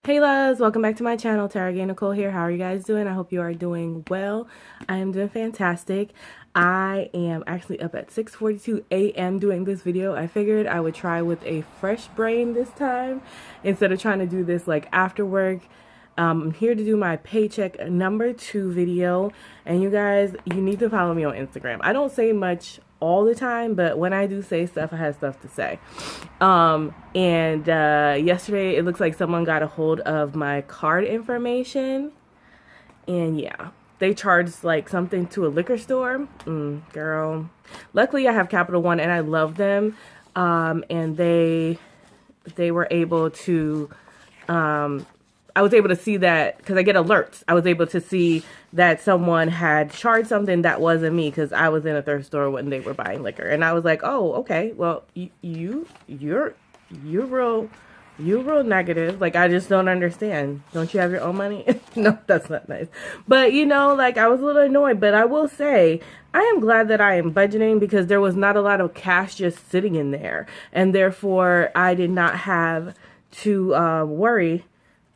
Hey loves, welcome back to my channel. Tara Gay Nicole here. How are you guys doing? I hope you are doing well. I am doing fantastic. I am actually up at 6:42 a.m. doing this video. I figured I would try with a fresh brain this time instead of trying to do this like after work. I'm here to do my paycheck #2 video, and you guys, you need to follow me on Instagram. I don't say much all the time, but when I do say stuff, I have stuff to say. Yesterday it looks like someone got a hold of my card information, and yeah, they charged like something to a liquor store. Girl, luckily I have Capital One and I love them. And they were able to I was able to see that because I get alerts. I was able to see that someone had charged something that wasn't me because I was in a thrift store when they were buying liquor, and I was like, "Oh, okay. Well, you're real negative. Like, I just don't understand. Don't you have your own money?" No, that's not nice. But you know, like, I was a little annoyed. But I will say, I am glad that I am budgeting because there was not a lot of cash just sitting in there, and therefore I did not have to worry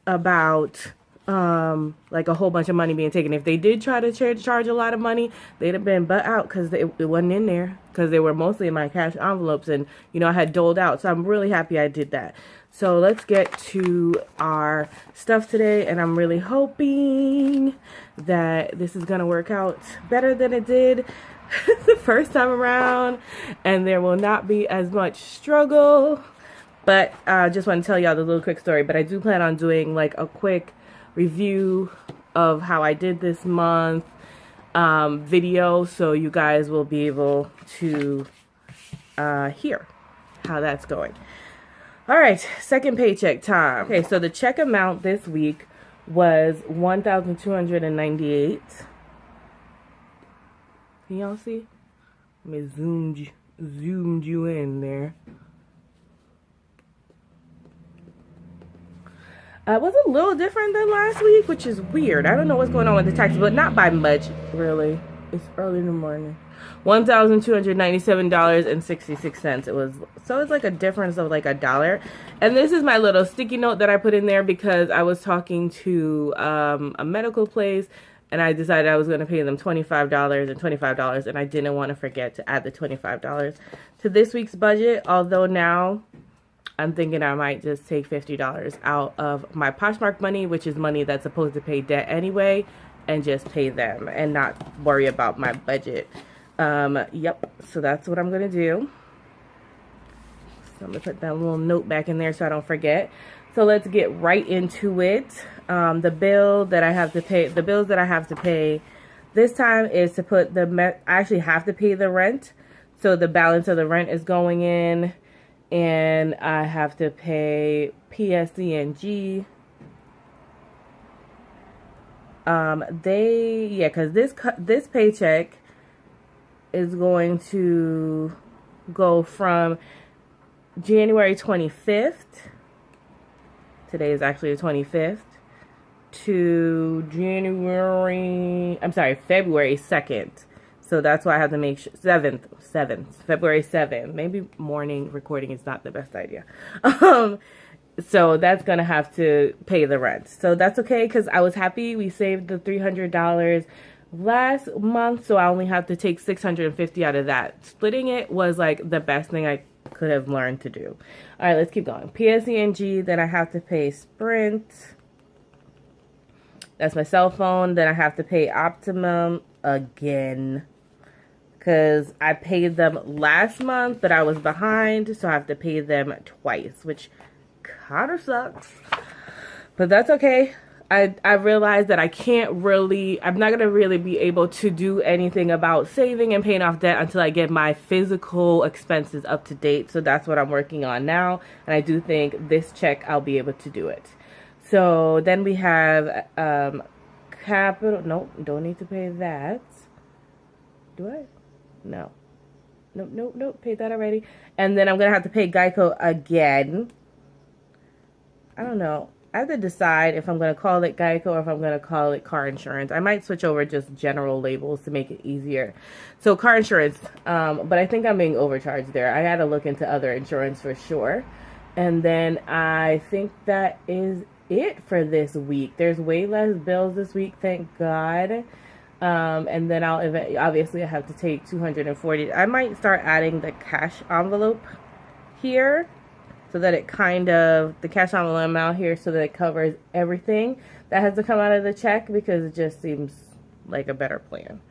about like a whole bunch of money being taken. If they did try to charge a lot of money, they'd have been butt out because it wasn't in there, because they were mostly in my cash envelopes, and you know, I had doled out. So I'm really happy I did that. So let's get to our stuff today, and I'm really hoping that this is gonna work out better than it did the first time around, and there will not be as much struggle. But I just want to tell y'all the little quick story. But I do plan on doing like a quick review of how I did this month video, so you guys will be able to hear how that's going. All right, second paycheck time. Okay, so the check amount this week was $1,298. Can y'all see? Let me zoomed you in there. It was a little different than last week, which is weird. I don't know what's going on with the taxes, but not by much, really. It's early in the morning. $1,297.66. It was, so it's like a difference of like $1. And this is my little sticky note that I put in there because I was talking to a medical place, and I decided I was going to pay them $25 and $25, and I didn't want to forget to add the $25 to this week's budget. Although now I'm thinking I might just take $50 out of my Poshmark money, which is money that's supposed to pay debt anyway, and just pay them and not worry about my budget. Yep, so that's what I'm going to do. So I'm going to put that little note back in there so I don't forget. So let's get right into it. The bills that I have to pay this time is to put I actually have to pay the rent. So the balance of the rent is going in. And I have to pay PSE&G. Because this paycheck is going to go from January 25th. Today is actually the 25th to February 2nd. So that's why I have to make sure, 7th, February 7th. Maybe morning recording is not the best idea. So that's going to have to pay the rent. So that's okay, because I was happy we saved the $300 last month. So I only have to take $650 out of that. Splitting it was like the best thing I could have learned to do. All right, let's keep going. PSE&G, then I have to pay Sprint. That's my cell phone. Then I have to pay Optimum again, because I paid them last month, but I was behind, so I have to pay them twice, which kind of sucks. But that's okay. I realized that I'm not going to really be able to do anything about saving and paying off debt until I get my physical expenses up to date. So that's what I'm working on now. And I do think this check, I'll be able to do it. So then we have Capital. Nope, don't need to pay that. Do I? No. Nope. Paid that already. And then I'm going to have to pay Geico again. I don't know. I have to decide if I'm going to call it Geico or if I'm going to call it car insurance. I might switch over just general labels to make it easier. So car insurance, but I think I'm being overcharged there. I got to look into other insurance for sure. And then I think that is it for this week. There's way less bills this week, thank God. And then obviously I have to take 240. I might start adding the cash envelope here so that it the cash envelope amount here so that it covers everything that has to come out of the check, because it just seems like a better plan.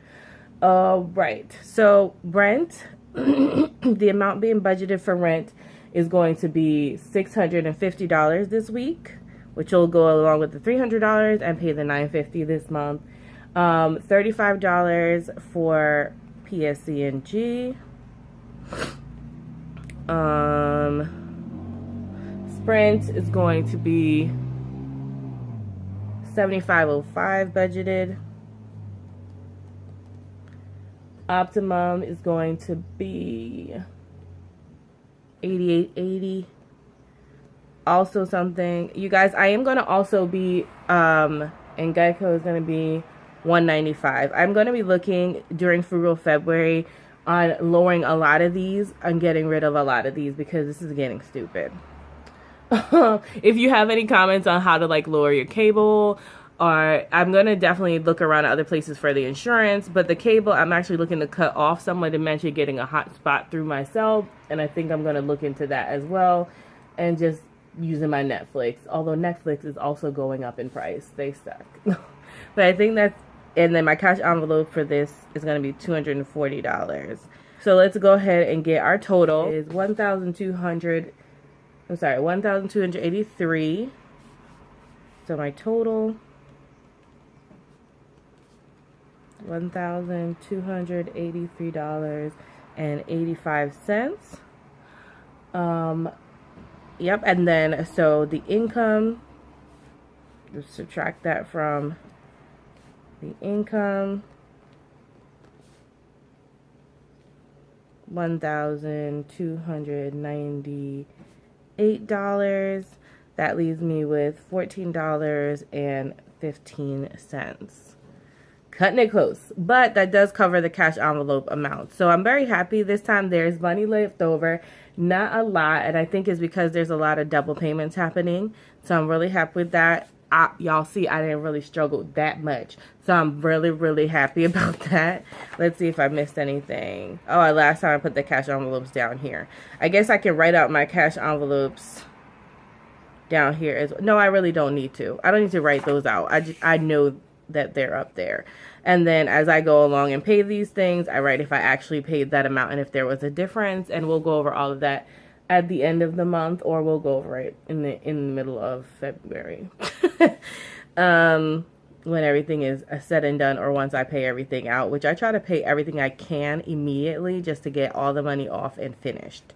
Right. So rent, the amount being budgeted for rent is going to be $650 this week, which will go along with the $300 and pay the $950 this month. $35 for PSC&G. Sprint is going to be $75.05 budgeted. Optimum is going to be $88.80. Also something, you guys, I am going to also be, and Geico is going to be $195. I'm going to be looking during Frugal February on lowering a lot of these and getting rid of a lot of these, because this is getting stupid. If you have any comments on how to like lower your cable, or I'm going to definitely look around at other places for the insurance, but the cable I'm actually looking to cut off. Someone mentioned getting a hotspot through myself, and I think I'm going to look into that as well, and just using my Netflix, although Netflix is also going up in price. They suck. But I think that's, and then my cash envelope for this is going to be $240. So let's go ahead and get our total. It is $1,283. So my total, $1,283.85. Yep, and then so the income, just subtract that from the income, $1,298. That leaves me with $14.15. Cutting it close, but that does cover the cash envelope amount. So I'm very happy this time. There's money left over, not a lot, and I think it's because there's a lot of double payments happening. So I'm really happy with that. Y'all see, I didn't really struggle that much, so I'm really happy about that. Let's see if I missed anything. Oh, last time I put the cash envelopes down here. I guess I can write out my cash envelopes down here. No, I really don't need to. I don't need to write those out. I know that they're up there. And then as I go along and pay these things, I write if I actually paid that amount and if there was a difference, and we'll go over all of that at the end of the month, or we'll go over it in the middle of February. When everything is said and done, or once I pay everything out, which I try to pay everything I can immediately just to get all the money off and finished.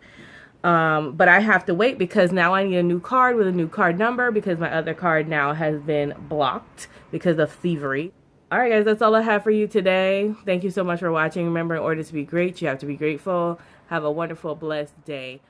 But I have to wait because now I need a new card with a new card number, because my other card now has been blocked because of thievery. Alright guys, that's all I have for you today. Thank you so much for watching. Remember, in order to be great, you have to be grateful. Have a wonderful, blessed day.